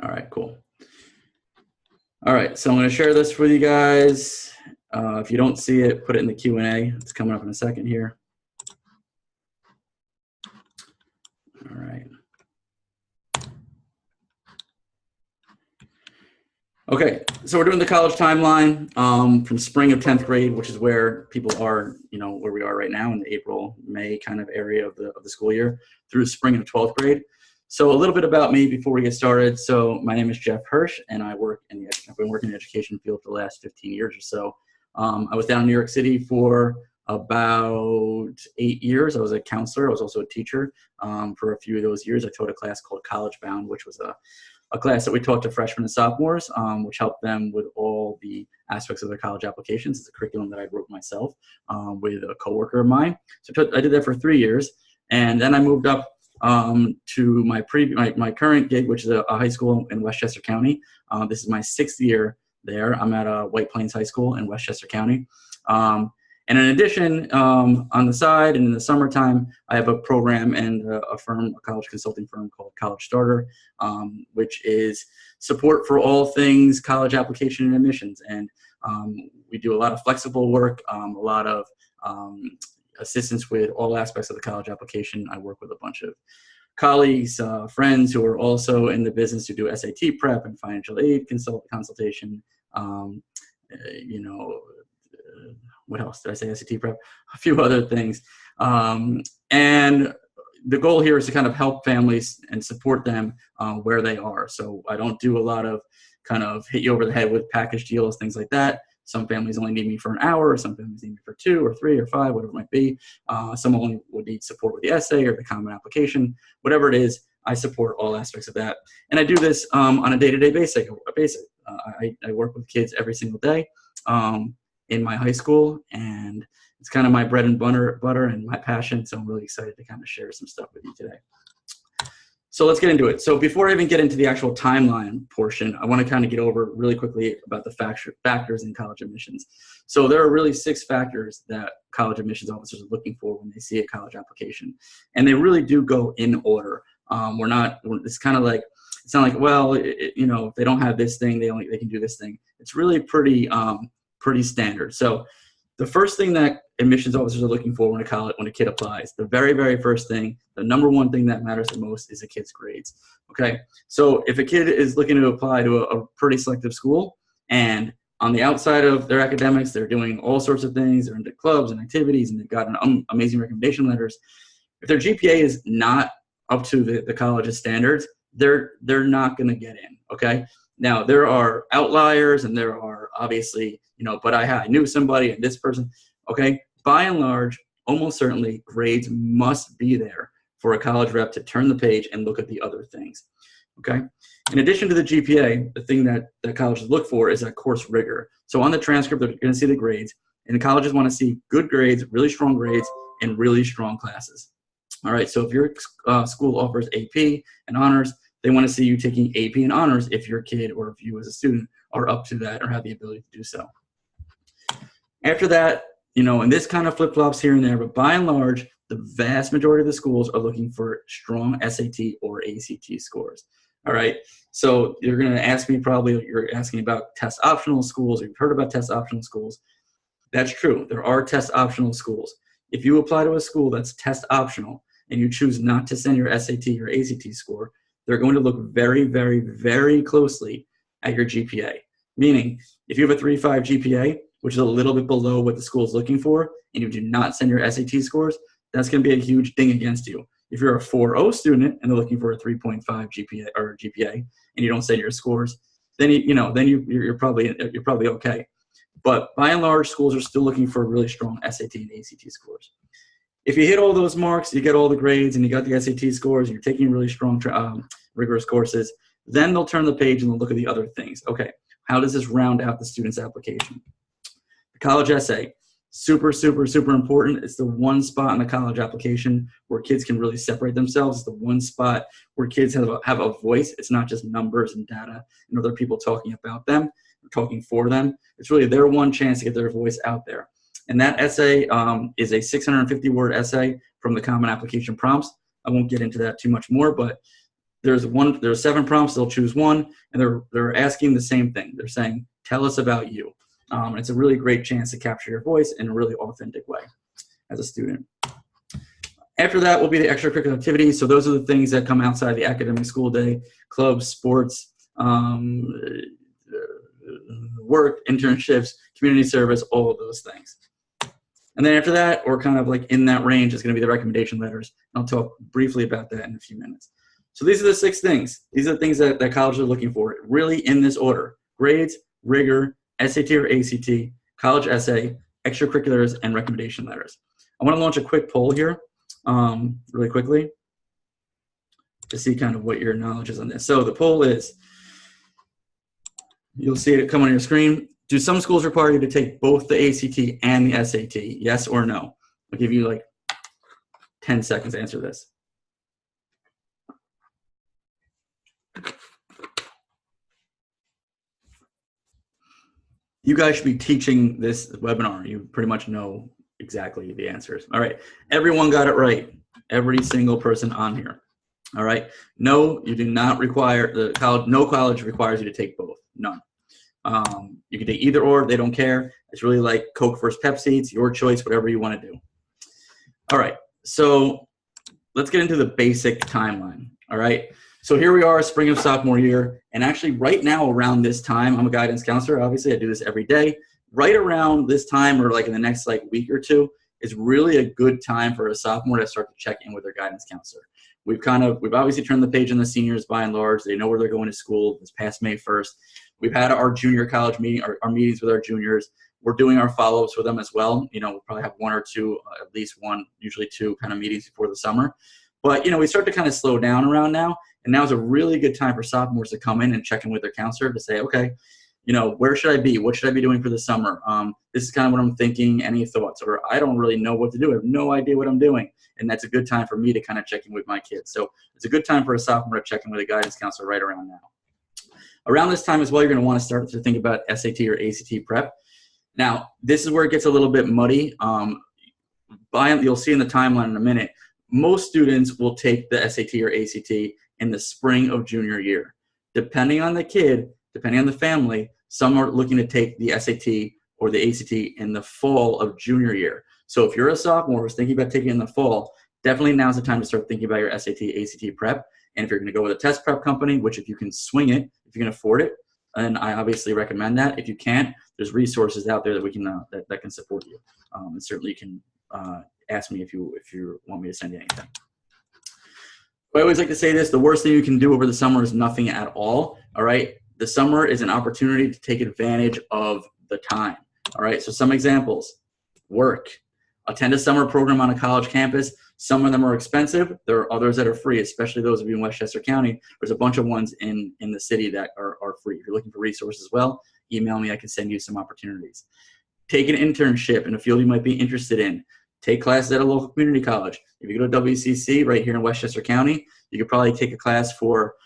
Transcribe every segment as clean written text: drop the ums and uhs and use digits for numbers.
All right, cool. All right, so I'm going to share this with you guys. If you don't see it, put it in the Q&A. It's coming up in a second here. All right. Okay, so we're doing the college timeline from spring of 10th grade, which is where people are, where we are right now in the April, May kind of area of the school year, through spring of 12th grade. So a little bit about me before we get started. So my name is Jeff Hirsch, and I've been working in the education field for the last 15 years or so. I was down in New York City for about 8 years. I was a counselor. I was also a teacher for a few of those years. I taught a class called College Bound, which was a class that we taught to freshmen and sophomores, which helped them with all the aspects of their college applications. It's a curriculum that I wrote myself with a coworker of mine. So I did that for 3 years, and then I moved up to my current gig, which is a high school in Westchester County. This is my 6th year there. I'm at White Plains High School in Westchester County. And in addition, on the side and in the summertime, I have a program and a college consulting firm called College Starter, which is support for all things college application and admissions. And we do a lot of flexible work, a lot of assistance with all aspects of the college application. I work with a bunch of colleagues, friends who are also in the business who do SAT prep and financial aid consultation, what else did I say? SAT prep, a few other things. And the goal here is to kind of help families and support them where they are. So I don't do a lot of kind of hit you over the head with package deals, things like that. Some families only need me for an hour. Some families need me for 2 or 3 or 5, whatever it might be. Some only would need support with the essay or the common application. Whatever it is, I support all aspects of that. And I do this on a day-to-day basis. I work with kids every single day in my high school, and it's kind of my bread and butter and my passion. So I'm really excited to kind of share some stuff with you today. So let's get into it. So before I even get into the actual timeline portion, I want to kind of get over really quickly about the factors in college admissions. So there are really 6 factors that college admissions officers are looking for when they see a college application, and they really do go in order. It's kind of like, it's not like, well, if they don't have this thing, they can do this thing. It's really pretty standard. So the first thing that admissions officers are looking for when a kid applies, the very, very first thing, the number one thing that matters the most is a kid's grades. Okay. So if a kid is looking to apply to a pretty selective school, and on the outside of their academics, they're doing all sorts of things, they're into clubs and activities, and they've got amazing recommendation letters. If their GPA is not up to the college's standards, they're not going to get in. Okay. Now there are outliers, and there are obviously, but I knew somebody and this person. Okay. By and large, almost certainly grades must be there for a college rep to turn the page and look at the other things. Okay. In addition to the GPA, the thing that colleges look for is that course rigor. So on the transcript, they're going to see the grades, and the colleges want to see good grades, really strong grades, and really strong classes. All right. So if your school offers AP and honors, they want to see you taking AP and honors if your kid or if you as a student are up to that or have the ability to do so. After that, and this kind of flip-flops here and there, but by and large, the vast majority of the schools are looking for strong SAT or ACT scores. All right. So you're going to ask me, you're asking about test optional schools, or you've heard about test optional schools. That's true. There are test optional schools. If you apply to a school that's test optional and you choose not to send your SAT or ACT score, they're going to look very, very, very closely at your GPA. Meaning, if you have a 3.5 GPA, which is a little bit below what the school is looking for, and you do not send your SAT scores, that's going to be a huge ding against you. If you're a 4.0 student and they're looking for a 3.5 GPA and you don't send your scores, then you're probably okay. But by and large, schools are still looking for really strong SAT and ACT scores. If you hit all those marks, you get all the grades, and you got the SAT scores, and you're taking really strong, rigorous courses, then they'll turn the page and they'll look at the other things. Okay, how does this round out the student's application? The college essay, super, super, super important. It's the one spot in the college application where kids can really separate themselves. It's the one spot where kids have a voice. It's not just numbers and data and other people talking about them or talking for them. It's really their one chance to get their voice out there. And that essay is a 650-word essay from the Common Application prompts. I won't get into that too much more, but There's 7 prompts. They'll choose one, and they're asking the same thing. They're saying, "Tell us about you." It's a really great chance to capture your voice in a really authentic way as a student. After that will be the extracurricular activities. So those are the things that come outside the academic school day: clubs, sports, work, internships, community service, all of those things. And then after that, or kind of like in that range, is going to be the recommendation letters. And I'll talk briefly about that in a few minutes. So these are the 6 things. These are the things that colleges are looking for, really in this order: grades, rigor, SAT or ACT, college essay, extracurriculars, and recommendation letters. I want to launch a quick poll here really quickly to see kind of what your knowledge is on this. So the poll is, you'll see it come on your screen. Do some schools require you to take both the ACT and the SAT? Yes or no? I'll give you like 10 seconds to answer this. You guys should be teaching this webinar. You pretty much know exactly the answers. All right, everyone got it right. Every single person on here. All right, no, you do not require, no college requires you to take both, none. You can take either or, they don't care. It's really like Coke versus Pepsi. It's your choice, whatever you want to do. All right, so let's get into the basic timeline. All right, so here we are, spring of sophomore year, and actually right now around this time, I'm a guidance counselor, obviously I do this every day. Right around this time, or like in the next like week or two, is really a good time for a sophomore to start to check in with their guidance counselor. We've obviously turned the page on the seniors by and large. They know where they're going to school. It's past May 1st. We've had our junior college meeting, our meetings with our juniors. We're doing our follow-ups with them as well. You know, we'll probably have 1 or 2, at least 1, usually 2 kind of meetings before the summer. But, you know, we start to kind of slow down around now. And now is a really good time for sophomores to come in and check in with their counselor to say, okay, you know, where should I be? What should I be doing for the summer? This is kind of what I'm thinking. Any thoughts? Or I don't really know what to do. I have no idea what I'm doing. And that's a good time for me to kind of check in with my kids. So it's a good time for a sophomore to check in with a guidance counselor right around now. Around this time as well, you're going to want to start to think about SAT or ACT prep. Now, this is where it gets a little bit muddy. You'll see in the timeline in a minute, most students will take the SAT or ACT in the spring of junior year. Depending on the kid, depending on the family, some are looking to take the SAT or the ACT in the fall of junior year. So if you're a sophomore who's thinking about taking it in the fall, definitely now's the time to start thinking about your SAT, ACT prep. And if you're going to go with a test prep company, which if you can swing it, if you can afford it, and I obviously recommend that. If you can't, there's resources out there that we can that can support you. And certainly you can ask me if you want me to send you anything. But I always like to say this: the worst thing you can do over the summer is nothing at all. All right, the summer is an opportunity to take advantage of the time. All right, so some examples: work, attend a summer program on a college campus. Some of them are expensive. There are others that are free, especially those of you in Westchester County. There's a bunch of ones in the city that are free. If you're looking for resources as well, email me. I can send you some opportunities. Take an internship in a field you might be interested in. Take classes at a local community college. If you go to WCC right here in Westchester County, you could probably take a class for,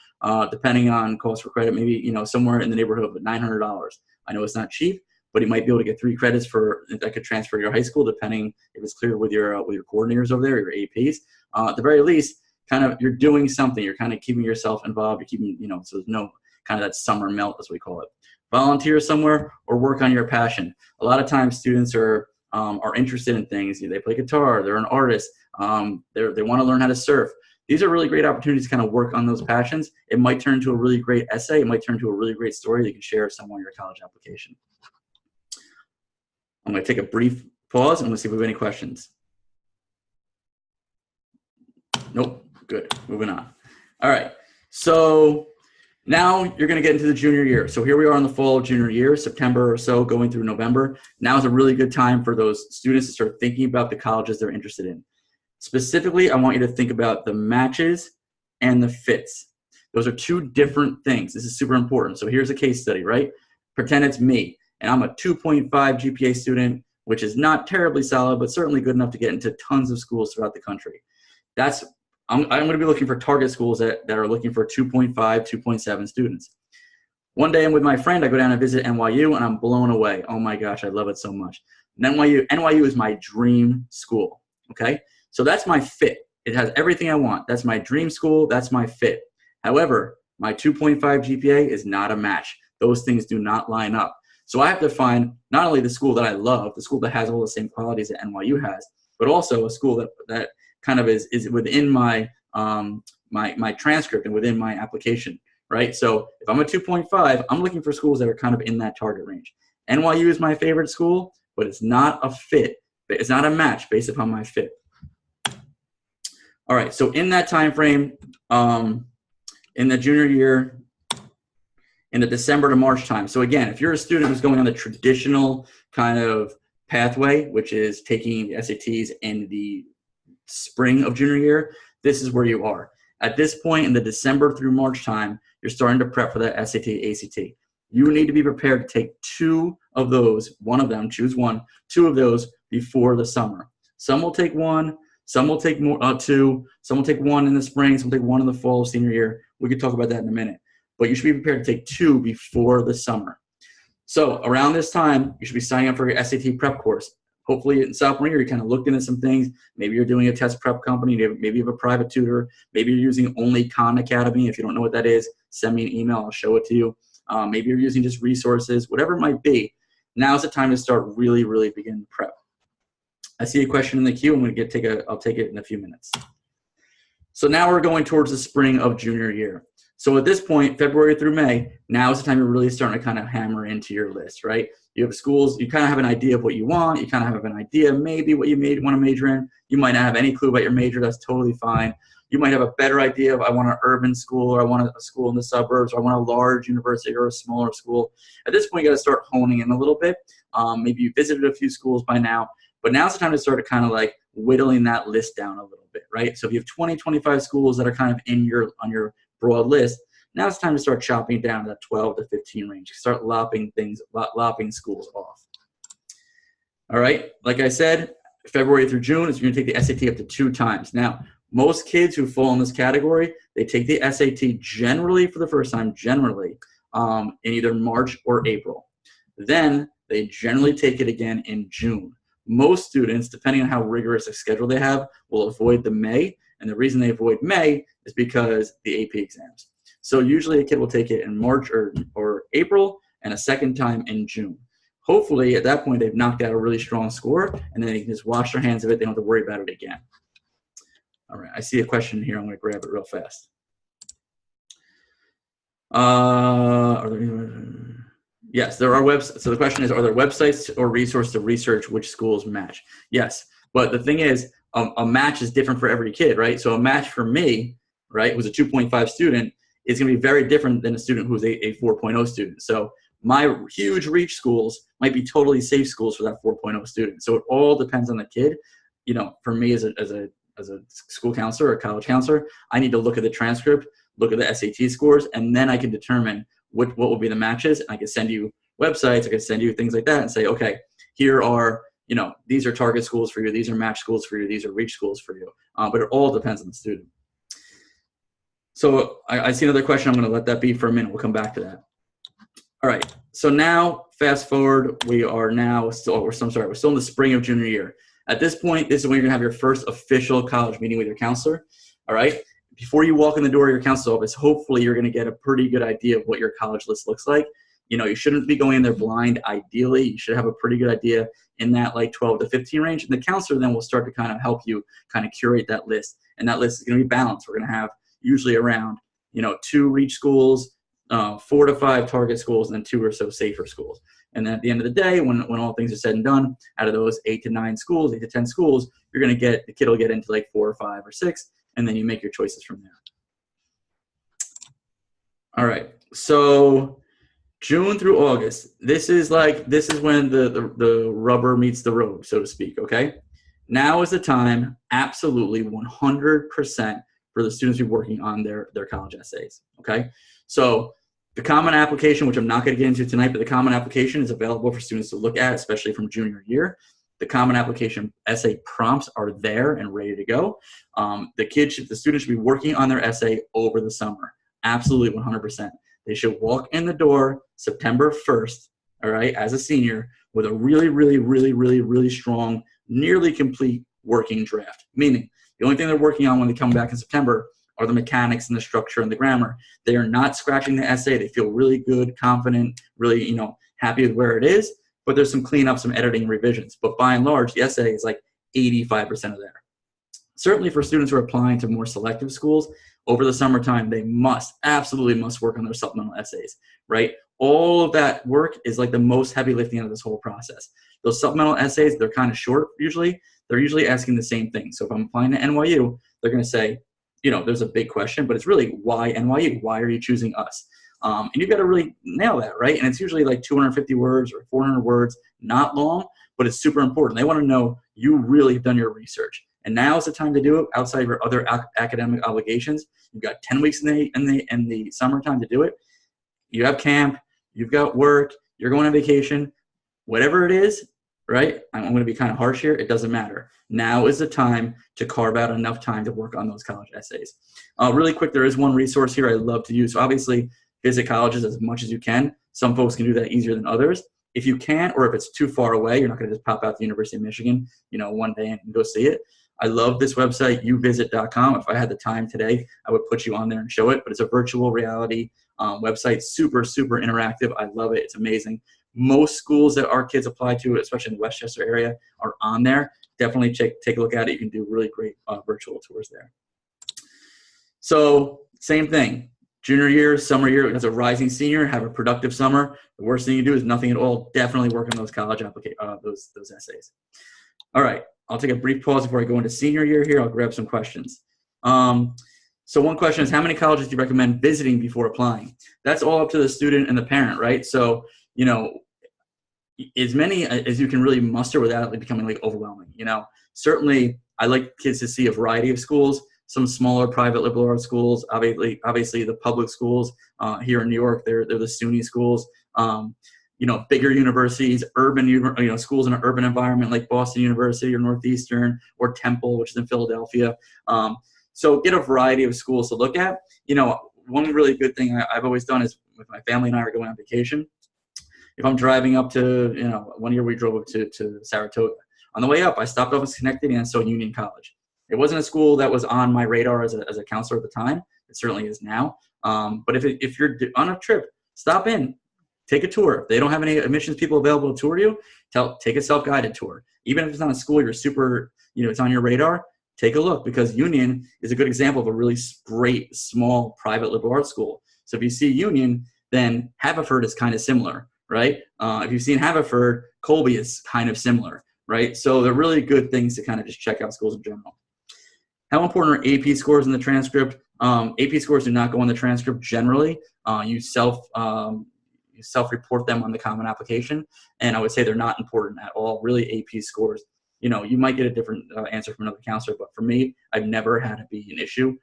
depending on cost for credit, maybe somewhere in the neighborhood of $900. I know it's not cheap, but you might be able to get 3 credits that could transfer to your high school, depending if it's cleared with your coordinators over there, your APs. At the very least, kind of you're doing something. You're kind of keeping yourself involved. You're keeping, so there's no kind of that summer melt, as we call it. Volunteer somewhere or work on your passion. A lot of times students are interested in things. They play guitar, they're an artist, they want to learn how to surf. These are really great opportunities to kind of work on those passions. It might turn into a really great essay. It might turn into a really great story that you can share with someone in your college application. I'm going to take a brief pause and we'll see if we have any questions. Nope. Good. Moving on. All right. So now you're going to get into the junior year. So here we are in the fall of junior year, September or so, going through November. Now is a really good time for those students to start thinking about the colleges they're interested in. Specifically, I want you to think about the matches and the fits. Those are 2 different things. This is super important. So here's a case study, right? Pretend it's me, and I'm a 2.5 GPA student, which is not terribly solid, but certainly good enough to get into tons of schools throughout the country. I'm going to be looking for target schools that are looking for 2.5, 2.7 students. One day I'm with my friend, I go down and visit NYU, and I'm blown away. Oh my gosh, I love it so much. And NYU is my dream school, okay? So that's my fit. It has everything I want. That's my dream school. That's my fit. However, my 2.5 GPA is not a match. Those things do not line up. So I have to find not only the school that I love, the school that has all the same qualities that NYU has, but also a school that kind of is within my my transcript and within my application, right? So if I'm a 2.5, I'm looking for schools that are kind of in that target range. NYU is my favorite school, but it's not a fit. It's not a match based upon my fit. All right, so in that time frame, in the junior year, in the December to March time. So again, if you're a student who's going on the traditional kind of pathway, which is taking the SATs in the spring of junior year, this is where you are. At this point in the December through March time, you're starting to prep for that SAT, ACT. You need to be prepared to take 2 of those, one of them, choose one, 2 of those before the summer. Some will take 1, some will take 2, some will take 1 in the spring, some will take 1 in the fall of senior year. We could talk about that in a minute. But you should be prepared to take 2 before the summer. So around this time, you should be signing up for your SAT prep course. Hopefully in sophomore year, you kind of looked into some things. Maybe you're doing a test prep company. Maybe you have a private tutor. Maybe you're using only Khan Academy. If you don't know what that is, send me an email. I'll show it to you. Maybe you're using just resources, whatever it might be. Now's the time to start really, really begin to prep. I see a question in the queue. I'll take it in a few minutes. So now we're going towards the spring of junior year. So at this point, February through May, now is the time you're really starting to kind of hammer into your list, right? You have schools, you kind of have an idea of what you want. You kind of have an idea maybe what you want to major in. You might not have any clue about your major. That's totally fine. You might have a better idea of I want an urban school, or I want a school in the suburbs, or I want a large university or a smaller school. At this point, you got to start honing in a little bit. Maybe you visited a few schools by now, but now's the time to start to kind of like whittling that list down a little bit, right? So if you have 20, 25 schools that are kind of on your broad list, now it's time to start chopping down to that 12 to 15 range. Start lopping schools off. All right, like I said, February through June is you're going to take the SAT up to 2 times. Now, most kids who fall in this category, they take the SAT generally for the first time, in either March or April. Then they generally take it again in June. Most students, depending on how rigorous a schedule they have, will avoid the May. And the reason they avoid May is because the AP exams. So usually a kid will take it in March or April and a second time in June. Hopefully at that point they've knocked out a really strong score and then they can just wash their hands of it. They don't have to worry about it again. All right, I see a question here. I'm going to grab it real fast. Yes, there are websites. So the question is, are there websites or resources to research which schools match? Yes, but the thing is, a match is different for every kid, right? So a match for me, right, who's a 2.5 student, is going to be very different than a student who's a 4.0 student. So my huge reach schools might be totally safe schools for that 4.0 student. So it all depends on the kid. You know, for me as a school counselor or a college counselor, I need to look at the transcript, look at the SAT scores, and then I can determine what will be the matches. And I can send you websites, I can send you things like that and say, okay, here are, you know, these are target schools for you, these are match schools for you, these are reach schools for you. But it all depends on the student. So I see another question. I'm going to let that be for a minute. We'll come back to that. All right. So now, fast forward, we're still in the spring of junior year. At this point, this is when you're going to have your first official college meeting with your counselor. All right. Before you walk in the door of your counsel's office, hopefully you're going to get a pretty good idea of what your college list looks like. You know, you shouldn't be going in there blind. Ideally, you should have a pretty good idea in that like 12 to 15 range. And the counselor then will start to kind of help you kind of curate that list. And that list is going to be balanced. We're going to have usually around, 2 reach schools, 4 to 5 target schools, and then 2 or so safer schools. And then at the end of the day, when all things are said and done, out of those 8 to 10 schools, the kid will get into like 4 or 5 or 6, and then you make your choices from there. All right, so June through August, this is when the rubber meets the road, so to speak, okay? Now is the time, absolutely 100%, for the students to be working on their college essays, okay? So the Common Application, which I'm not going to get into tonight, but the Common Application is available for students to look at, especially from junior year. The Common Application essay prompts are there and ready to go. The students should be working on their essay over the summer, absolutely 100%. They should walk in the door September 1st, all right, as a senior, with a really, really, really, really, really strong, nearly complete working draft, meaning the only thing they're working on when they come back in September are the mechanics and the structure and the grammar. They are not scratching the essay. They feel really good, confident, really, happy with where it is, but there's some cleanup, some editing and revisions. But by and large, the essay is like 85% of there. Certainly for students who are applying to more selective schools, over the summertime, they absolutely must work on their supplemental essays, right? All of that work is like the most heavy lifting of this whole process. Those supplemental essays, they're kind of short usually. They're usually asking the same thing. So if I'm applying to NYU, they're going to say, there's a big question, but it's really why NYU? Why are you choosing us? And you've got to really nail that, right? And it's usually like 250 words or 400 words, not long, but it's super important. They want to know you really have done your research. And now is the time to do it outside of your other academic obligations. You've got 10 weeks in the summertime to do it. You have camp, you've got work, you're going on vacation, whatever it is, right? I'm going to be kind of harsh here. It doesn't matter. Now is the time to carve out enough time to work on those college essays. Really quick, there is one resource here I love to use. So obviously, visit colleges as much as you can. Some folks can do that easier than others. If you can't, or if it's too far away, you're not going to just pop out the University of Michigan, one day and go see it. I love this website, uvisit.com. If I had the time today, I would put you on there and show it. But it's a virtual reality website, super, super interactive. I love it. It's amazing. Most schools that our kids apply to, especially in the Westchester area, are on there. Definitely take a look at it. You can do really great virtual tours there. So same thing. Junior year, summer year, as a rising senior, have a productive summer. The worst thing you do is nothing at all. Definitely work on those college those essays. All right. I'll take a brief pause before I go into senior year here. I'll grab some questions. So one question is, how many colleges do you recommend visiting before applying? That's all up to the student and the parent, right? So, as many as you can really muster without it becoming like overwhelming. Certainly I like kids to see a variety of schools, some smaller private liberal arts schools, obviously the public schools here in New York, they're the SUNY schools. Bigger universities, urban, schools in an urban environment like Boston University or Northeastern or Temple, which is in Philadelphia. So get a variety of schools to look at. One really good thing I've always done is with my family and I are going on vacation. If I'm driving up to, one year we drove up to Saratoga. On the way up, I stopped off at Schenectady and saw Union College. It wasn't a school that was on my radar as a counselor at the time. It certainly is now. But if you're on a trip, stop in. Take a tour. If they don't have any admissions people available to tour you, take a self-guided tour. Even if it's not a school you're super, it's on your radar, take a look, because Union is a good example of a really great, small, private liberal arts school. So if you see Union, then Haverford is kind of similar, right? If you've seen Haverford, Colby is kind of similar, right? So they're really good things to kind of just check out schools in general. How important are AP scores in the transcript? AP scores do not go in the transcript generally. You self-report them on the Common Application, and I would say they're not important at all. Really, AP scores, you might get a different answer from another counselor, but for me, I've never had it be an issue,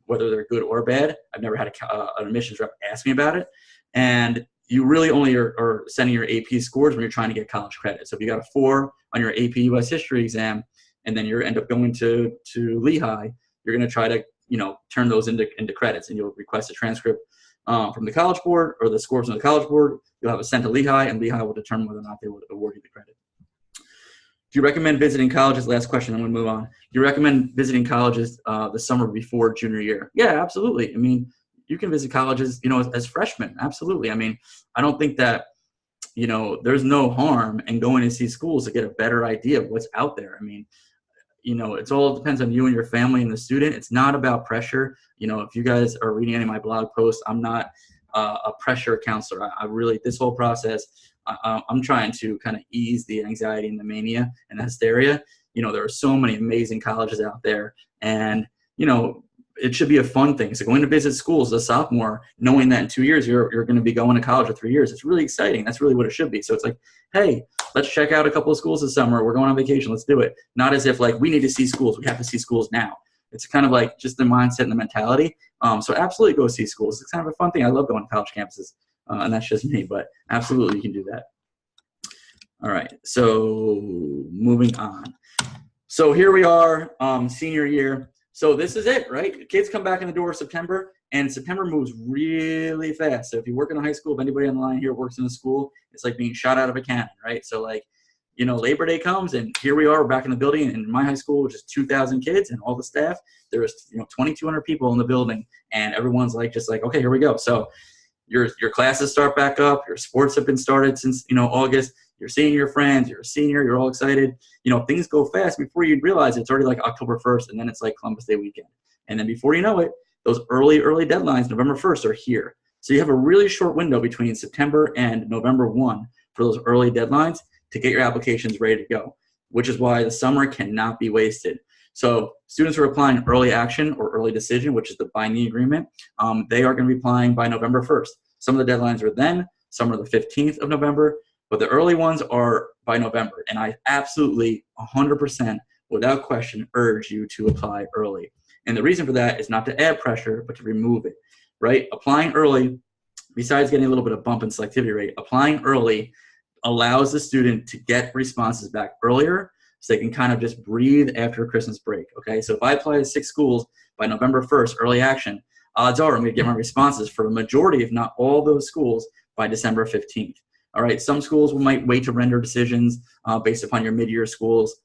whether they're good or bad. I've never had an admissions rep ask me about it, and you really only are sending your AP scores when you're trying to get college credit. So if you got a 4 on your AP US History exam, and then you end up going to Lehigh, you're going to try to turn those into credits, and you'll request a transcript from the College Board, or the scores from the College Board. You'll have it sent to Lehigh, and Lehigh will determine whether or not they will award you the credit. Do you recommend visiting colleges? Last question, I'm going to move on. Do you recommend visiting colleges the summer before junior year? Yeah, absolutely. I mean, you can visit colleges, as freshmen. Absolutely. I mean, I don't think that, there's no harm in going to see schools to get a better idea of what's out there. I mean, it's all depends on you and your family and the student. It's not about pressure. If you guys are reading any of my blog posts, I'm not a pressure counselor. I really, this whole process, I'm trying to kind of ease the anxiety and the mania and the hysteria. There are so many amazing colleges out there, and, it should be a fun thing. So going to visit schools as a sophomore, knowing that in 2 years, you're going to be going to college for 3 years, it's really exciting. That's really what it should be. So it's like, hey, let's check out a couple of schools this summer. We're going on vacation. Let's do it. Not as if like we need to see schools. We have to see schools now. It's kind of like just the mindset and the mentality. So absolutely go see schools. It's kind of a fun thing. I love going to college campuses, and that's just me, but absolutely you can do that. All right, so moving on. So here we are, senior year. So this is it, right? Kids come back in the door September, and September moves really fast. So if you work in a high school, if anybody on the line here works in a school, it's like being shot out of a cannon, right? So like Labor Day comes, and here we are, we're back in the building. And in my high school, which is 2,000 kids and all the staff, there was 2,200 people in the building, and everyone's just like, okay, here we go. So your classes start back up. Your sports have been started since August. You're seeing your friends. You're a senior. You're all excited. Things go fast. Before you realize it's already October 1st, and then it's Columbus Day weekend. And then before you know it, those early deadlines, November 1st, are here. So you have a really short window between September and November 1 for those early deadlines to get your applications ready to go, which is why the summer cannot be wasted. So students who are applying early action or early decision, which is the binding agreement, they are going to be applying by November 1st. Some of the deadlines are then, some are the 15th of November, but the early ones are by November. And I absolutely 100% without question urge you to apply early. And the reason for that is not to add pressure, but to remove it, right? Applying early, besides getting a little bit of bump in selectivity rate, applying early allows the student to get responses back earlier so they can kind of just breathe after Christmas break, okay? So if I apply to 6 schools by November 1st, early action, odds are I'm going to get my responses for the majority, if not all those schools, by December 15th. All right, some schools might wait to render decisions based upon your mid-year scores.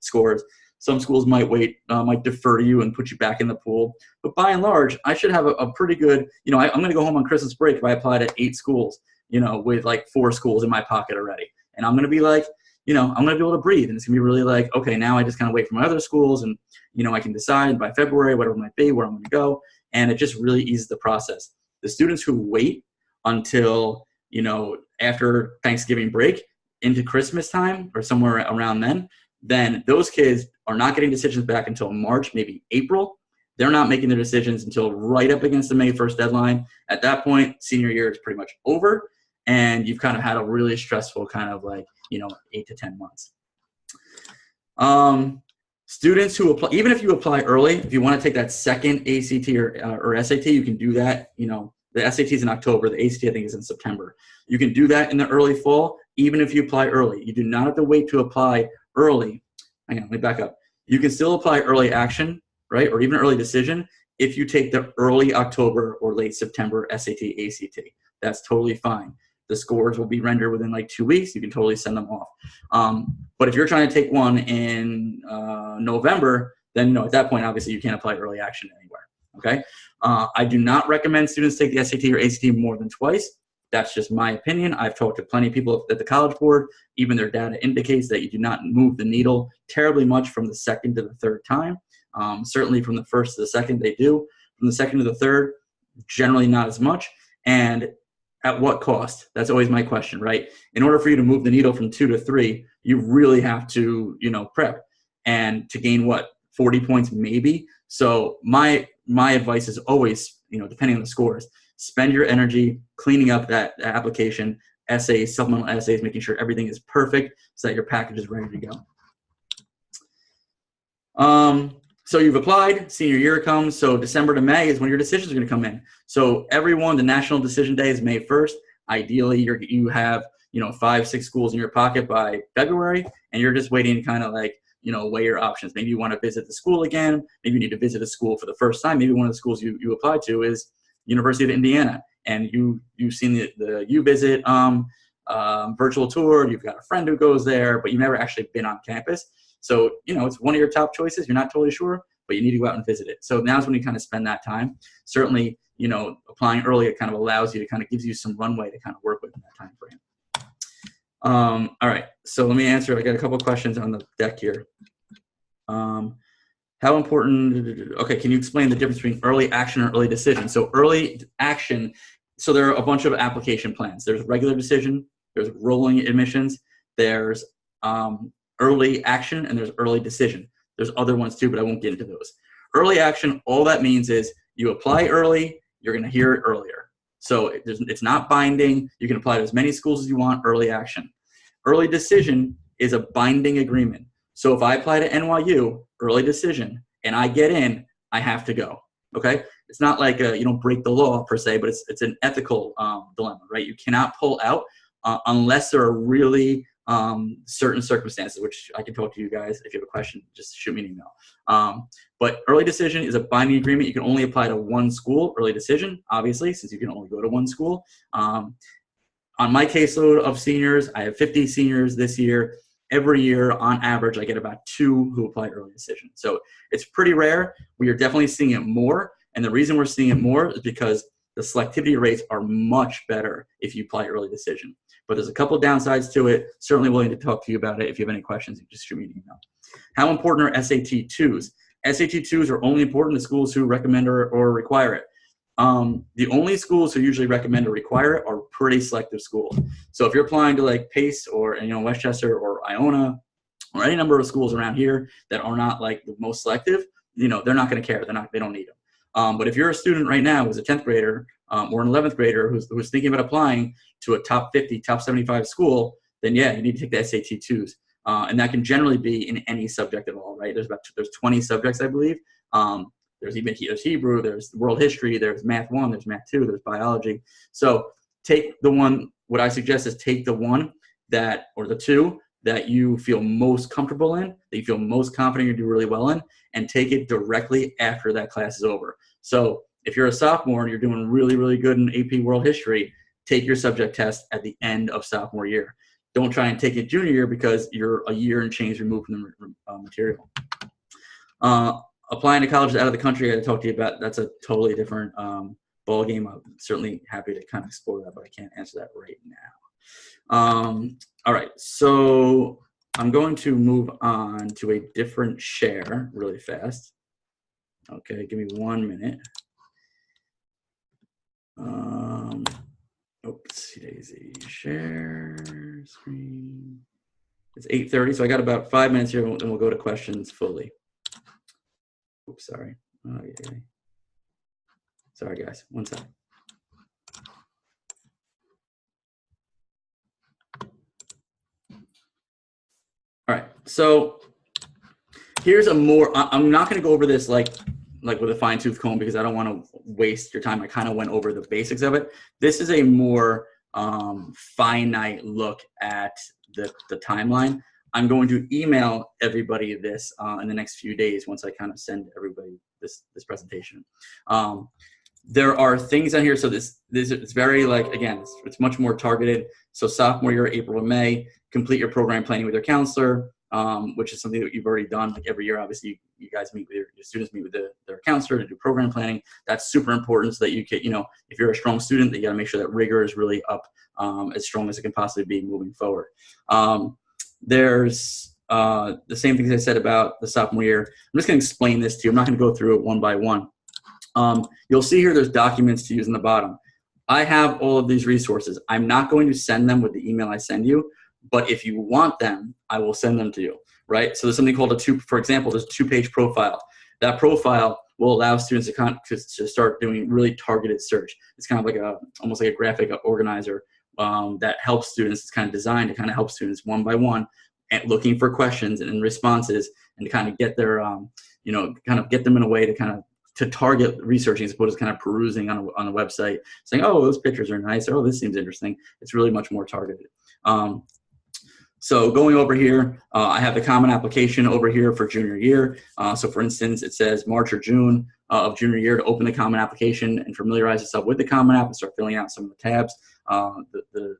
Some schools might wait, might defer to you and put you back in the pool. But by and large, I should have a pretty good, I'm going to go home on Christmas break if I apply to 8 schools, with 4 schools in my pocket already. And I'm going to be I'm going to be able to breathe. And it's going to be really okay, now I just kind of wait for my other schools and, I can decide by February, whatever it might be, where I'm going to go. And it just really eases the process. The students who wait until, after Thanksgiving break into Christmas time or somewhere around then those kids are not getting decisions back until March, maybe April. They're not making their decisions until right up against the May 1st deadline. At that point, senior year is pretty much over, and you've kind of had a really stressful kind of 8 to 10 months. Students who apply, even if you apply early, if you want to take that second ACT or SAT, you can do that. The SAT is in October. The ACT, I think, is in September. You can do that in the early fall, even if you apply early. You do not have to wait to apply early. Hang on, let me back up. You can still apply early action, right, or even early decision if you take the early October or late September SAT, ACT. That's totally fine. The scores will be rendered within 2 weeks. You can totally send them off. But if you're trying to take one in November, then at that point, obviously, you can't apply early action anywhere. Okay. I do not recommend students take the SAT or ACT more than twice. That's just my opinion. I've talked to plenty of people at the College Board. Even their data indicates that you do not move the needle terribly much from the second to the third time. Certainly from the first to the second, they do. From the second to the third, generally not as much. And at what cost? That's always my question, right? In order for you to move the needle from 2 to 3, you really have to, prep. And to gain 40 points maybe? So my advice is always, depending on the scores, spend your energy cleaning up that application, essays, supplemental essays, making sure everything is perfect so that your package is ready to go. So you've applied, senior year comes, so December to May is when your decisions are going to come in. So everyone, the National Decision Day is May 1st. Ideally, you have 5, 6 schools in your pocket by February, and you're just waiting to kind of weigh your options. Maybe you want to visit the school again. Maybe you need to visit a school for the first time. Maybe one of the schools you applied to is University of Indiana, and you've seen the U-Visit virtual tour. You've got a friend who goes there, but you've never actually been on campus. So, it's one of your top choices. You're not totally sure, but you need to go out and visit it. So now's when you kind of spend that time. Certainly, applying early, it kind of allows you to kind of gives you some runway to kind of work with in that time frame. All right, so let me answer. I got a couple of questions on the deck here. How important, okay, can you explain the difference between early action and early decision? So early action, so there are a bunch of application plans. There's regular decision, there's rolling admissions, there's early action, and there's early decision. There's other ones too, but I won't get into those. Early action, all that means is you apply early, you're gonna hear it earlier. So it's not binding. You can apply to as many schools as you want, early action. Early decision is a binding agreement. So if I apply to NYU, early decision, and I get in, I have to go, okay? It's not like you don't break the law per se, but it's an ethical dilemma, right? You cannot pull out unless there are really certain circumstances, which I can talk to you guys. If you have a question, just shoot me an email. But early decision is a binding agreement. You can only apply to one school, early decision, obviously, since you can only go to one school. On my caseload of seniors, I have 50 seniors this year. every year, on average, I get about 2 who apply early decision. So it's pretty rare. We are definitely seeing it more. And the reason we're seeing it more is because the selectivity rates are much better if you apply early decision. But there's a couple of downsides to it. Certainly willing to talk to you about it. If you have any questions, you can just shoot me an email. How important are SAT 2s? SAT 2s are only important to schools who recommend or require it. The only schools who usually recommend or require it are pretty selective schools. So if you're applying to like Pace or Westchester or Iona or any number of schools around here that are not like the most selective, they're not going to care. They don't need them. But if you're a student right now who's a 10th grader or an 11th grader who's thinking about applying to a top 50, top 75 school, then yeah, you need to take the SAT 2s. And that can generally be in any subject at all, right? There's 20 subjects, I believe. There's Hebrew, there's world history, there's math 1, there's math 2, there's biology. So take the one, what I suggest is take the one or the 2 that you feel most comfortable in, that you feel most confident you do really well in, and take it directly after that class is over. So if you're a sophomore and you're doing really, really good in AP world history, take your subject test at the end of sophomore year. Don't try and take it junior year because you're a year and change removed from the material. Applying to colleges out of the country, I talked to you about, that's a totally different ball game. I'm certainly happy to kind of explore that, but I can't answer that right now. All right, so I'm going to move on to a different share really fast. Okay, give me 1 minute. Oops, daisy, share screen. It's 8:30, so I got about 5 minutes here, and we'll go to questions fully. Oops, sorry. Oh, yeah. Sorry, guys. 1 second. All right, so here's I'm not going to go over this like with a fine-tooth comb because I don't want to waste your time. I kind of went over the basics of it. This is a more finite look at the timeline. I'm going to email everybody this in the next few days once I kind of send everybody this presentation. There are things on here. So this it's very again, it's much more targeted. So sophomore year, April and May, complete your program planning with your counselor, which is something that you've already done every year. Obviously, you guys meet with your students meet with their counselor to do program planning. That's super important so that you can, if you're a strong student, you got to make sure that rigor is really up as strong as it can possibly be moving forward. There's the same things I said about the sophomore year. I'm just going to explain this to you. I'm not going to go through it one by one. You'll see here there's documents to use in the bottom. I have all of these resources. I'm not going to send them with the email I send you, but if you want them, I will send them to you, right? So there's something called for example, there's a 2-page profile. That profile will allow students to start doing really targeted search. It's kind of almost like a graphic organizer that helps students. It's kind of designed to kind of help students one by one and looking for questions and responses and to kind of get their, kind of get them in a way to target researching as opposed to kind of perusing on a website saying, oh, those pictures are nice, or oh, this seems interesting. It's really much more targeted. So going over here, I have the common application over here for junior year. So for instance, it says March or June of junior year to open the common application and familiarize yourself with the common app and start filling out some of the tabs. The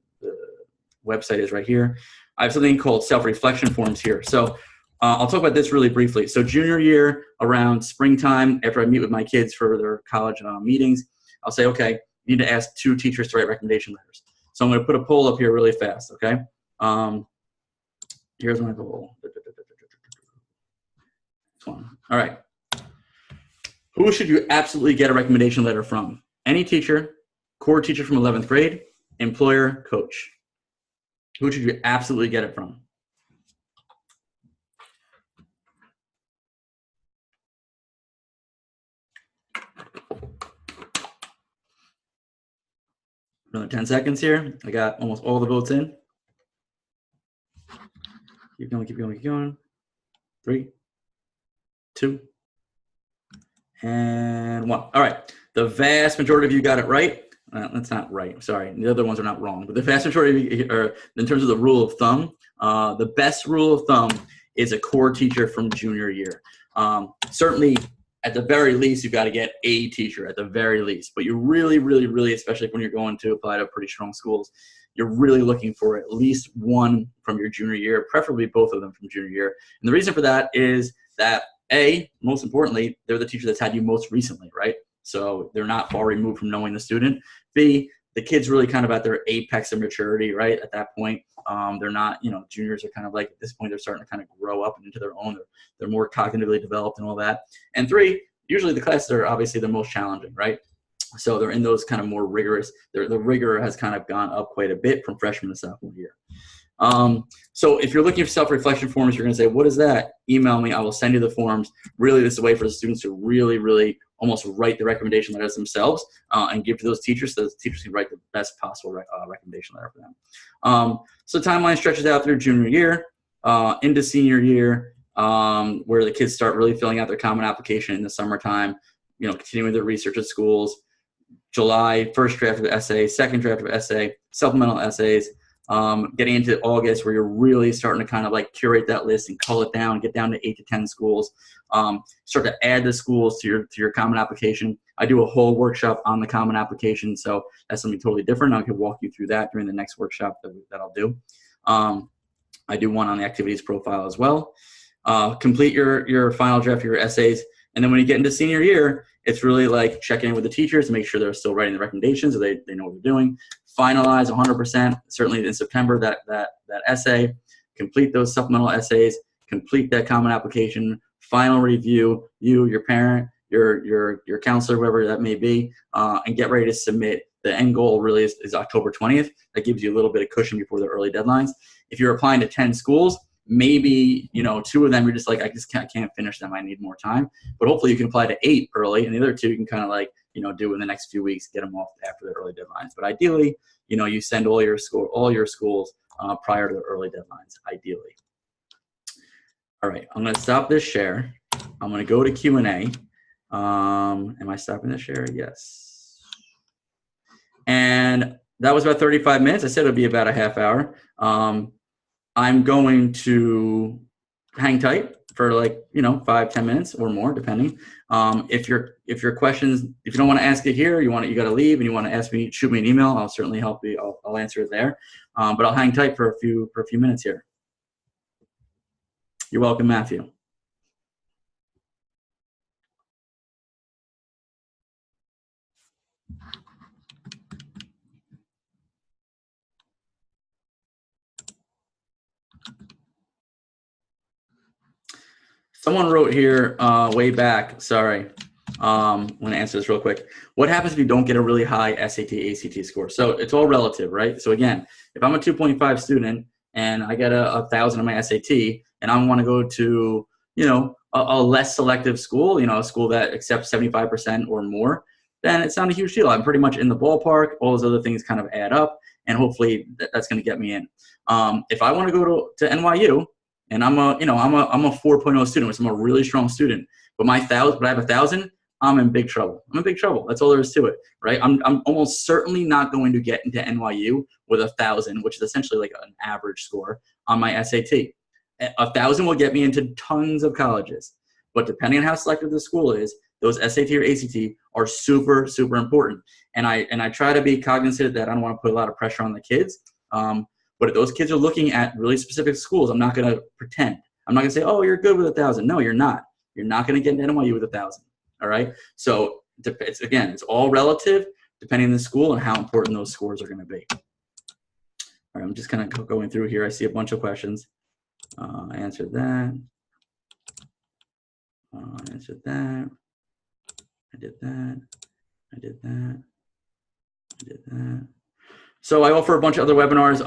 website is right here. I have something called self-reflection forms here. So I'll talk about this really briefly. So junior year, around springtime, after I meet with my kids for their college meetings, I'll say, okay, you need to ask 2 teachers to write recommendation letters. So I'm going to put a poll up here really fast, okay? Here's my poll. All right. Who should you absolutely get a recommendation letter from? Any teacher, core teacher from 11th grade, employer, coach. Who should you absolutely get it from? Another 10 seconds here. I got almost all the votes in. Keep going, keep going, keep going. 3, 2, and 1. All right. The vast majority of you got it right. That's not right. Sorry. The other ones are not wrong. But the vast majority of you are, in terms of the rule of thumb, the best rule of thumb is a core teacher from junior year. Certainly, at the very least, you've got to get a teacher at the very least. But you really, really, really, especially when you're going to apply to pretty strong schools, you're really looking for at least one from your junior year, preferably both of them from junior year. And the reason for that is that A, most importantly, they're the teacher that's had you most recently, right? So they're not far removed from knowing the student. B, the kid's really kind of at their apex of maturity, right? At that point, they're not, juniors are kind of like, at this point, they're starting to kind of grow up into their own. They're more cognitively developed and all that. And 3, usually the classes are obviously the most challenging, right? So they're in those kind of more rigorous, the rigor has kind of gone up quite a bit from freshman to sophomore year. So if you're looking for self-reflection forms, you're going to say, what is that? Email me. I will send you the forms. Really, this is a way for the students to really, really almost write the recommendation letters themselves and give to those teachers so those teachers can write the best possible recommendation letter for them. So timeline stretches out through junior year into senior year, where the kids start really filling out their common application in the summertime, continuing their research at schools. July, first draft of essay, second draft of essay, supplemental essays, getting into August where you're really starting to kind of like curate that list and cull it down, get down to 8 to 10 schools, start to add the schools to your common application. I do a whole workshop on the common application, so that's something totally different. I can walk you through that during the next workshop that I'll do. I do one on the activities profile as well. Complete your final draft, your essays, and then when you get into senior year, it's really like checking in with the teachers to make sure they're still writing the recommendations so they know what they're doing. Finalize 100%, certainly in September, that essay, complete those supplemental essays, complete that common application, final review, your parent, your counselor, whoever that may be, and get ready to submit. The end goal really is October 20th. That gives you a little bit of cushion before the early deadlines. If you're applying to 10 schools, maybe 2 of them you're just like, I just can't finish them, I need more time. But hopefully you can apply to 8 early, and the other 2 you can kind of like do in the next few weeks, get them off after the early deadlines. But ideally, you send all your schools prior to the early deadlines, ideally. All right, I'm going to stop this share. I'm going to go to Q&A. Am I stopping the share? Yes. And that was about 35 minutes. I said it would be about a half hour. I'm going to hang tight for 5-10 minutes or more, depending. If your questions, if you don't want to ask it here, you got to leave and you want to ask me, shoot me an email. I'll certainly help you. I'll answer it there. But I'll hang tight for a few minutes here. You're welcome, Matthew. Someone wrote here way back, sorry, I'm going to answer this real quick. What happens if you don't get a really high SAT, ACT score? So it's all relative, right? So again, if I'm a 2.5 student and I get 1,000 on my SAT and I want to go to, a less selective school, a school that accepts 75% or more, then it's not a huge deal. I'm pretty much in the ballpark. All those other things kind of add up, and hopefully that's going to get me in. If I want to go to NYU, and I'm a 4.0 student, which I'm a really strong student, but I have 1,000, I'm in big trouble. I'm in big trouble. That's all there is to it, right? I'm almost certainly not going to get into NYU with 1,000, which is essentially like an average score on my SAT. 1,000 will get me into tons of colleges, but depending on how selective the school is, those SAT or ACT are super, super important. And I try to be cognizant that I don't want to put a lot of pressure on the kids. But if those kids are looking at really specific schools, I'm not going to pretend. I'm not going to say, oh, you're good with 1,000. No, you're not. You're not going to get into NYU with 1,000. All right. So it's all relative depending on the school and how important those scores are going to be. All right. I'm just kind of going through here. I see a bunch of questions. I answered that. I answered that. I did that. I did that. I did that. So I offer a bunch of other webinars.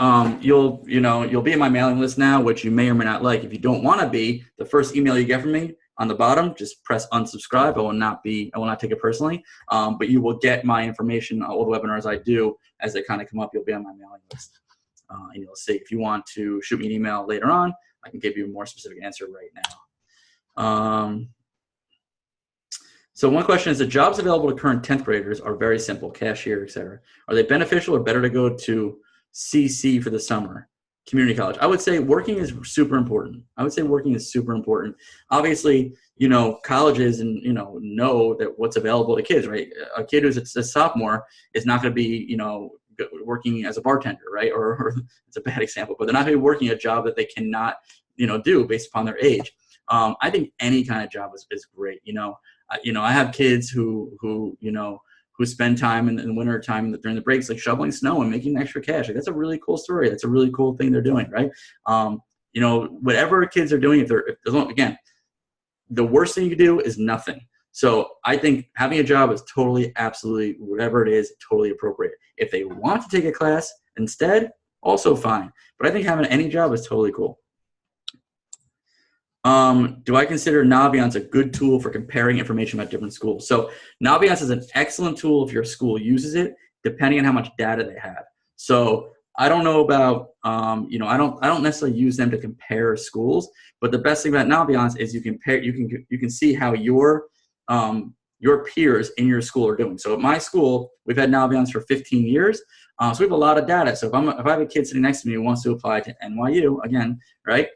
You'll be in my mailing list now, which you may or may not like. If you don't want to be, the first email you get from me on the bottom, just press unsubscribe. I will not take it personally, but you will get my information, all the webinars I do as they kind of come up. You'll be on my mailing list, and you'll see. If you want to shoot me an email later on, I can give you a more specific answer right now. So one question is, the jobs available to current 10th graders are very simple, cashier, etc. Are they beneficial or better to go to CC for the summer, community college? I would say working is super important. Obviously, colleges and, know that what's available to kids, right? A kid who's a sophomore is not going to be, working as a bartender, right? Or it's a bad example, but they're not going to be working a job that they cannot, do based upon their age. I think any kind of job is great. I have kids who spend time in the winter time during the breaks, like shoveling snow and making extra cash. Like, that's a really cool story. That's a really cool thing they're doing, right? Whatever kids are doing, again, the worst thing you can do is nothing. So I think having a job is totally, absolutely, whatever it is, totally appropriate. If they want to take a class instead, also fine. But I think having any job is totally cool. Do I consider Naviance a good tool for comparing information about different schools? So Naviance is an excellent tool if your school uses it, depending on how much data they have. So I don't know about, I don't necessarily use them to compare schools, but the best thing about Naviance is you can see how your peers in your school are doing. So at my school, we've had Naviance for 15 years. So we have a lot of data. So if I have a kid sitting next to me who wants to apply to NYU again, right?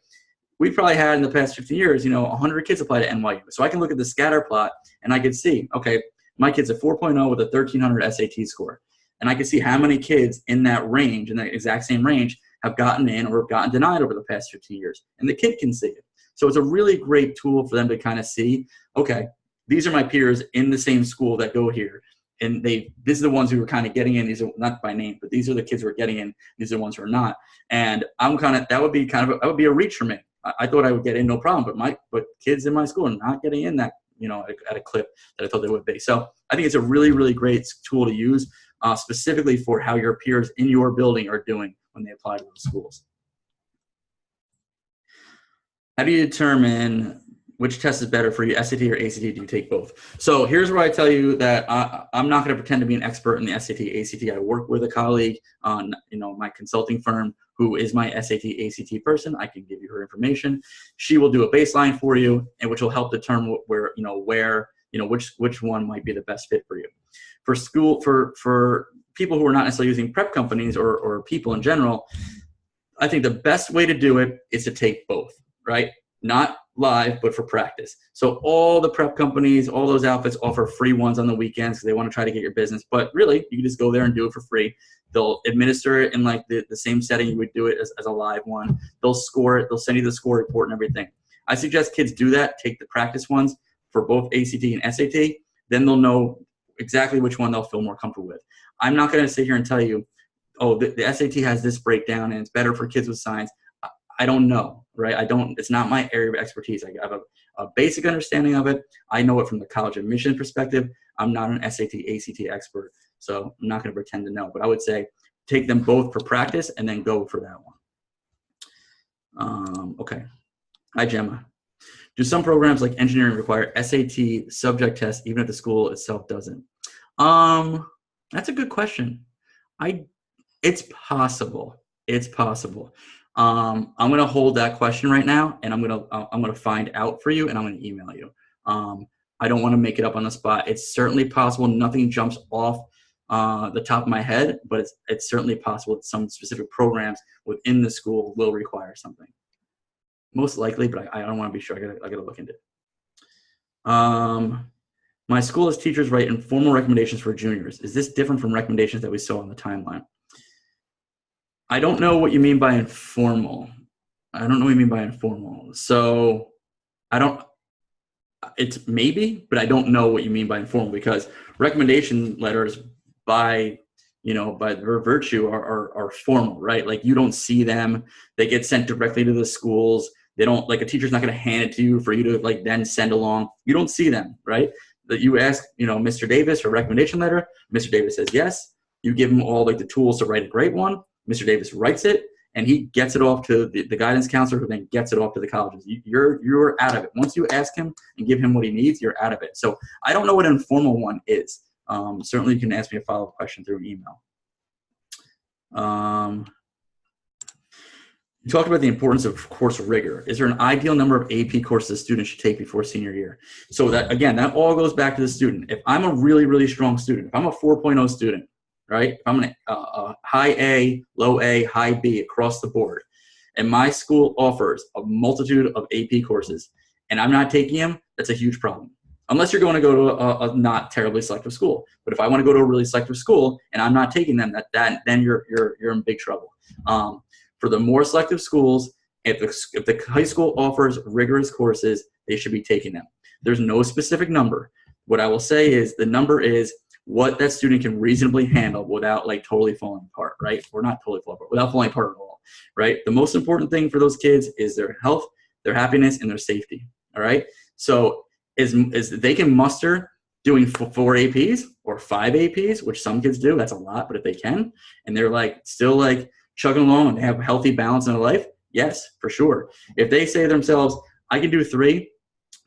We've probably had in the past 15 years, 100 kids apply to NYU. So I can look at the scatter plot and I can see, okay, my kid's a 4.0 with a 1300 SAT score. And I can see how many kids in that range, in that exact same range, have gotten in or have gotten denied over the past 15 years. And the kid can see it. So it's a really great tool for them to kind of see, okay, these are my peers in the same school that go here. And these are the ones who are kind of getting in. These are not by name, but these are the kids who are getting in. These are the ones who are not. And that would be a reach for me. I thought I would get in no problem, but kids in my school are not getting in that, at a clip that I thought they would be. So I think it's a really, really great tool to use, specifically for how your peers in your building are doing when they apply to those schools. How do you determine which test is better for you, SAT or ACT? Do you take both? So here's where I tell you that I'm not going to pretend to be an expert in the SAT, ACT. I work with a colleague on, my consulting firm who is my SAT, ACT person. I can give you her information. She will do a baseline for you, and which will help determine which one might be the best fit for you. For school, for people who are not necessarily using prep companies or people in general, I think the best way to do it is to take both, right? Not live, but for practice. So all the prep companies, all those outfits offer free ones on the weekends because they want to try to get your business. But really, you can just go there and do it for free. They'll administer it in like the same setting you would do it as a live one. They'll score it. They'll send you the score report and everything. I suggest kids do that. Take the practice ones for both ACT and SAT. Then they'll know exactly which one they'll feel more comfortable with. I'm not going to sit here and tell you, oh, the SAT has this breakdown and it's better for kids with science. I don't know, right? It's not my area of expertise. I have a basic understanding of it. I know it from the college admission perspective. I'm not an SAT, ACT expert, so I'm not going to pretend to know. But I would say take them both for practice and then go for that one. Okay. Hi, Gemma. Do some programs like engineering require SAT subject tests even if the school itself doesn't? That's a good question. It's possible. It's possible. I'm going to hold that question right now, and I'm going to find out for you, and I'm going to email you. I don't want to make it up on the spot. It's certainly possible. Nothing jumps off the top of my head, but it's certainly possible that some specific programs within the school will require something. Most likely, but I don't want to be sure. I got to look into it. My school has teachers write informal recommendations for juniors. Is this different from recommendations that we saw on the timeline? I don't know what you mean by informal. So it's maybe, but I don't know what you mean by informal, because recommendation letters by their virtue are formal, right? Like, you don't see them. They get sent directly to the schools. They don't, like, a teacher's not going to hand it to you for you to like then send along. You don't see them, right? That you ask, Mr. Davis for a recommendation letter. Mr. Davis says yes. You give him all like the tools to write a great one. Mr. Davis writes it, and he gets it off to the guidance counselor, who then gets it off to the colleges. You're out of it. Once you ask him and give him what he needs, you're out of it. So I don't know what an informal one is. Certainly you can ask me a follow-up question through email. You talked about the importance of course rigor. Is there an ideal number of AP courses a student should take before senior year? So that all goes back to the student. If I'm a really, really strong student, if I'm a 4.0 student, right? If I'm a high A, low A, high B across the board, and my school offers a multitude of AP courses, and I'm not taking them, that's a huge problem. unless you're going to go to a not terribly selective school. But if I want to go to a really selective school and I'm not taking them, then you're in big trouble. For the more selective schools, if the high school offers rigorous courses, they should be taking them. There's no specific number. What I will say is the number is what that student can reasonably handle without like totally falling apart, right? Or not totally falling apart, without falling apart at all, right? The most important thing for those kids is their health, their happiness, and their safety, all right? So is they can muster doing 4 APs or 5 APs, which some kids do, that's a lot, but if they can, and they're like still like chugging along and they have a healthy balance in their life, yes, for sure. If they say to themselves, I can do 3,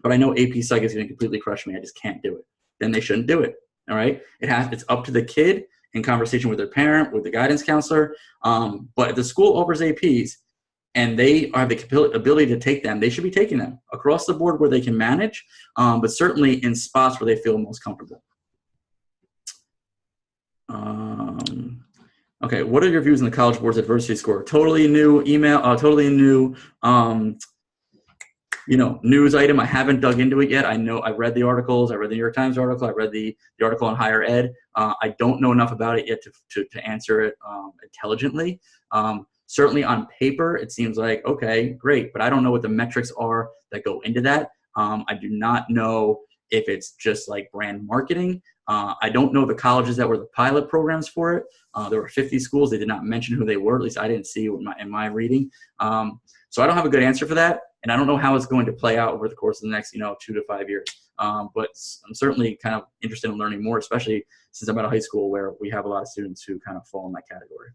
but I know AP Psych is going to completely crush me, I just can't do it, then they shouldn't do it. All right. It's up to the kid in conversation with their parent, with the guidance counselor. But if the school offers APs and they have the ability to take them, they should be taking them across the board where they can manage, but certainly in spots where they feel most comfortable. Okay. What are your views on the College Board's adversity score? Totally new email, totally new, news item. I haven't dug into it yet. I know I've read the articles. I read the New York Times article. I read the article on higher ed. I don't know enough about it yet to answer it intelligently. Certainly on paper, it seems like, okay, great, but I don't know what the metrics are that go into that. I do not know if it's just like brand marketing. I don't know the colleges that were the pilot programs for it. There were 50 schools. They did not mention who they were. At least I didn't see in my reading. So I don't have a good answer for that. And I don't know how it's going to play out over the course of the next, 2 to 5 years. But I'm certainly kind of interested in learning more, especially since I'm at a high school where we have a lot of students who kind of fall in that category.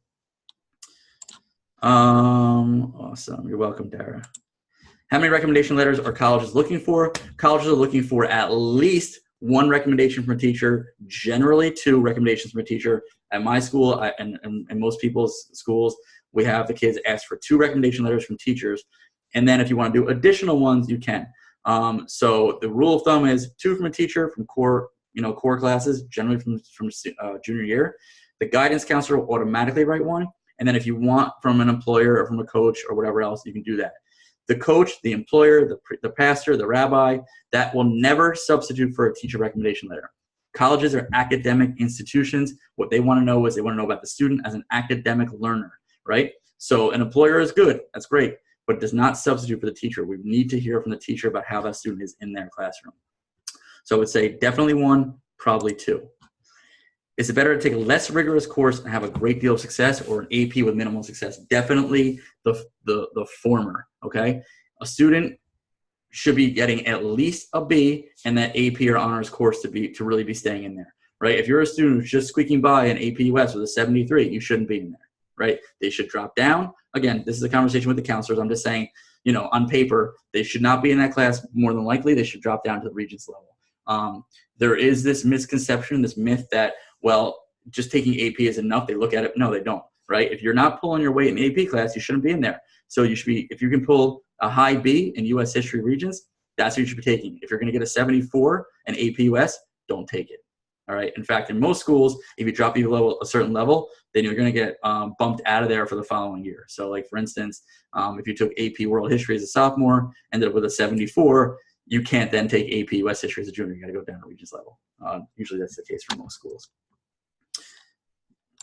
Awesome. You're welcome, Dara. How many recommendation letters are colleges looking for? Colleges are looking for at least 1 recommendation from a teacher, generally 2 recommendations from a teacher. At my school and most people's schools, we have the kids ask for 2 recommendation letters from teachers. And then if you want to do additional ones, you can. So the rule of thumb is 2 from a teacher from core classes, generally from junior year. The guidance counselor will automatically write 1. And then if you want from an employer or from a coach or whatever else, you can do that. The coach, the employer, the pastor, the rabbi, that will never substitute for a teacher recommendation letter. Colleges are academic institutions. What they want to know is they want to know about the student as an academic learner, right? So an employer is good. That's great. But does not substitute for the teacher. We need to hear from the teacher about how that student is in their classroom. So I would say definitely 1, probably 2. Is it better to take a less rigorous course and have a great deal of success, or an AP with minimal success? Definitely the former, okay? A student should be getting at least a B in that AP or honors course to really be staying in there, right? If you're a student who's just squeaking by an AP US with a 73, you shouldn't be in there, right? They should drop down. Again, this is a conversation with the counselors. I'm just saying, on paper, they should not be in that class. More than likely, they should drop down to the Regents level. There is this misconception, this myth that, well, just taking AP is enough. They look at it. No, they don't, right? If you're not pulling your weight in the AP class, you shouldn't be in there. So you should be, if you can pull a high B in US History Regents, that's what you should be taking. If you're going to get a 74 in AP US, don't take it. All right. In fact, in most schools, if you drop below a certain level, then you're going to get bumped out of there for the following year. So like, for instance, if you took AP World History as a sophomore, ended up with a 74, you can't then take AP US History as a junior. You got to go down to Regents level. Usually that's the case for most schools.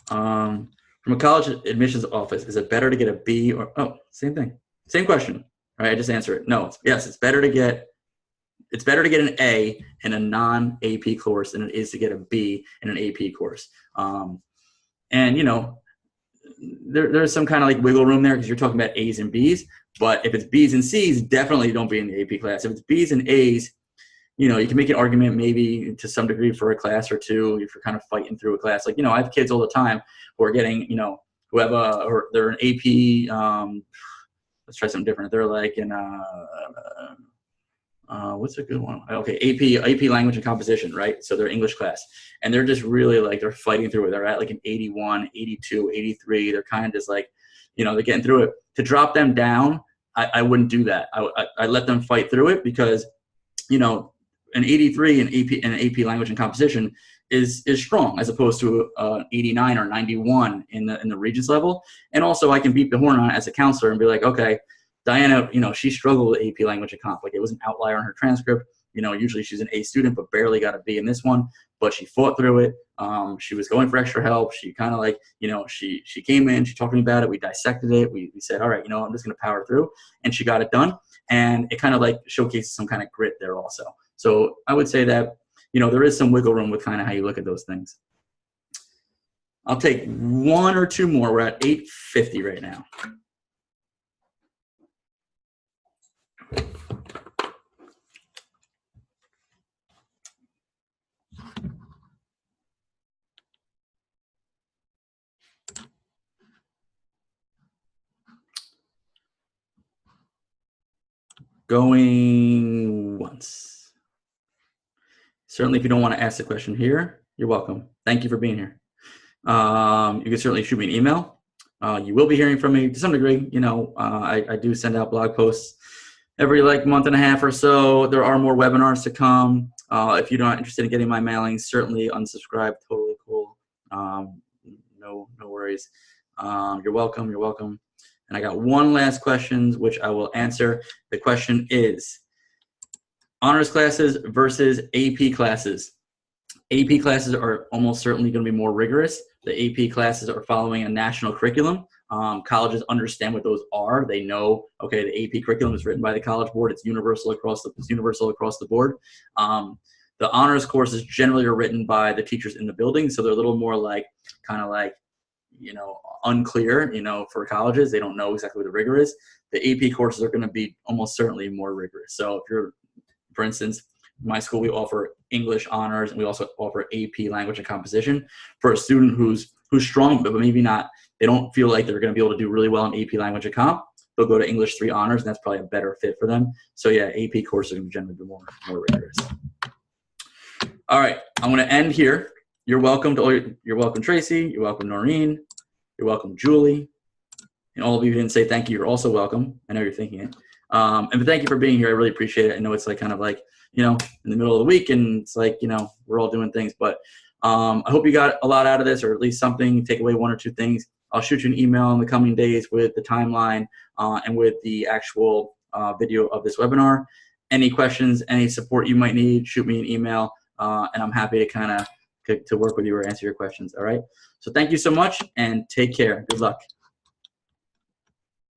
From a college admissions office, is it better to get a B or, same thing. Same question. All right, I just answer it. No, yes, it's better to get an A in a non-AP course than it is to get a B in an AP course. And there's some kind of like wiggle room there because you're talking about A's and B's. But if it's B's and C's, definitely don't be in the AP class. If it's B's and A's, you can make an argument maybe to some degree for a class or 2 if you're kind of fighting through a class. Like, I have kids all the time who are getting, who have or they're an AP, let's try something different. They're like in what's a good one? Okay, AP language and composition, right? So they're English class. And they're just really like, they're fighting through it. They're at like an 81, 82, 83. They're kind of just like, they're getting through it. To drop them down, I wouldn't do that. I let them fight through it because, an 83 in AP language and composition is strong as opposed to 89 or 91 in the Regents level. And also I can beat the horn on it as a counselor and be like, okay, Diana, she struggled with AP language and comp. Like it was an outlier in her transcript. you know, usually she's an A student, but barely got a B in this one, but she fought through it. She was going for extra help. She kind of like, you know, she came in, she talked to me about it. We dissected it. We said, all right, you know, I'm just going to power through, and she got it done. And it kind of like showcases some kind of grit there also. So I would say that, you know, there is some wiggle room with kind of how you look at those things. I'll take one or two more. We're at 8:50 right now. Going once. Certainly, if you don't want to ask the question here, you're welcome. Thank you for being here. You can certainly shoot me an email. You will be hearing from me to some degree. You know, I do send out blog posts every like month and a half or so. There are more webinars to come. If you're not interested in getting my mailings, certainly unsubscribe. Totally cool. No worries. You're welcome. You're welcome. And I got one last question, which I will answer. The question is honors classes versus AP classes. AP classes are almost certainly going to be more rigorous. The AP classes are following a national curriculum. Colleges understand what those are. They know, okay, the AP curriculum is written by the College Board. It's universal across the board. The honors courses generally are written by the teachers in the building, so they're a little more like, kind of like, you know, unclear, you know, for colleges. They don't know exactly what the rigor is. The AP courses are going to be almost certainly more rigorous. So if you're, for instance, my school, we offer English honors, and we also offer AP language and composition for a student who's strong, but maybe not, they don't feel like they're going to be able to do really well in AP language and comp. They'll go to English 3 honors, and that's probably a better fit for them. So yeah, AP courses are going to generally be more rigorous. All right, I'm going to end here. You're welcome you're welcome, Tracy. You're welcome, Noreen. You're welcome, Julie. And all of you who didn't say thank you, you're also welcome. I know you're thinking it. And thank you for being here. I really appreciate it. I know it's like kind of like, you know, in the middle of the week, and it's like, you know, we're all doing things, but I hope you got a lot out of this, or at least something, take away one or two things. I'll shoot you an email in the coming days with the timeline and with the actual video of this webinar. Any questions, any support you might need, shoot me an email, and I'm happy to kind of to work with you or answer your questions. All right. So thank you so much, and take care. Good luck.